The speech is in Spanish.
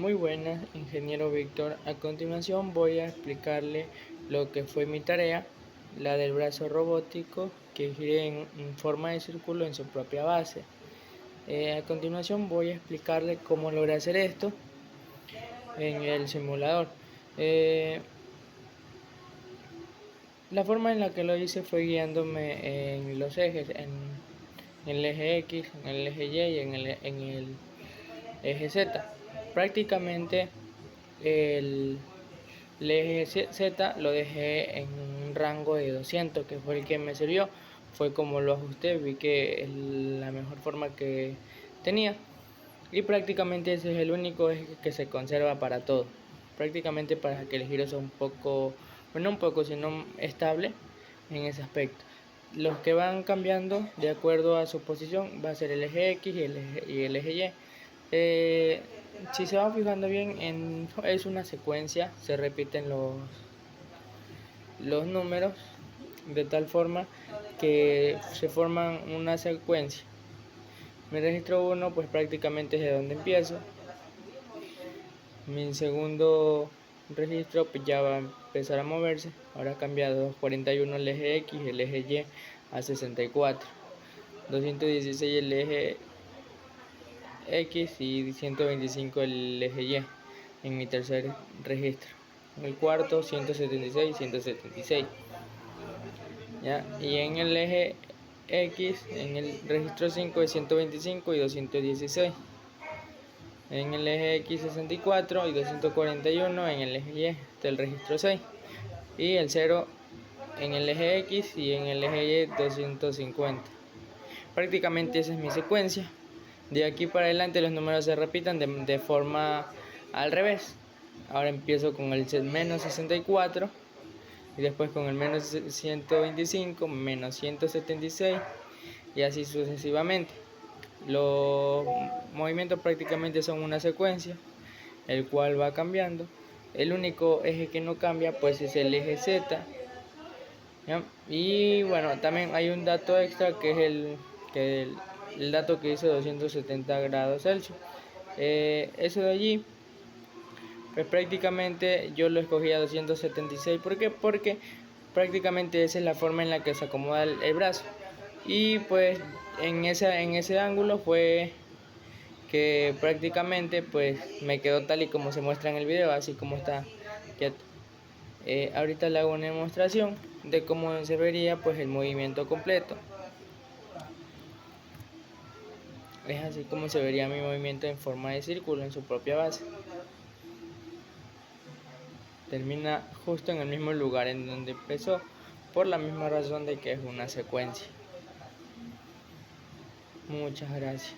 Muy buenas, ingeniero Víctor. A continuación voy a explicarle lo que fue mi tarea, la del brazo robótico que gire en forma de círculo en su propia base. A continuación voy a explicarle cómo logré hacer esto en el simulador. La forma en la que lo hice fue guiándome en los ejes, en el eje X, en el eje Y y en el eje Z. Prácticamente el eje Z lo dejé en un rango de 200, que fue el que me sirvió. Fue como lo ajusté, vi que es la mejor forma que tenía. Y prácticamente ese es el único eje que se conserva para todo. Prácticamente para que el giro sea un poco, bueno, un poco, sino estable en ese aspecto. Los que van cambiando de acuerdo a su posición va a ser el eje X y el eje Y. Si se van fijando bien, es una secuencia, se repiten los números de tal forma que se forman una secuencia. Mi registro 1 pues prácticamente es de donde empiezo. Mi segundo registro pues ya va a empezar a moverse. Ahora ha cambiado 41 el eje X, el eje Y a 64, 216 el eje X y 125 el eje Y en mi tercer registro. En el cuarto 176 y 176. ¿Ya? Y en el eje X, en el registro 5 es 125 y 216. En el eje X 64 y 241 en el eje Y del registro 6. Y el 0 en el eje X y en el eje Y 250. Prácticamente esa es mi secuencia. De aquí para adelante los números se repitan de forma al revés. Ahora empiezo con el menos 64 y después con el menos 125, menos 176 y así sucesivamente. Los movimientos prácticamente son una secuencia, el cual va cambiando. El único eje que no cambia pues es el eje Z. ¿Ya? Y bueno, también hay un dato extra que es el dato que dice 270 grados Celsius. Eso de allí, pues prácticamente yo lo escogí a 276. ¿Por qué? Porque prácticamente esa es la forma en la que se acomoda el brazo. Y pues en ese ángulo fue que prácticamente pues me quedó tal y como se muestra en el video, así como está quieto. Ahorita le hago una demostración de cómo se vería pues el movimiento completo. Es así como se vería mi movimiento en forma de círculo en su propia base. Termina justo en el mismo lugar en donde empezó, por la misma razón de que es una secuencia. Muchas gracias.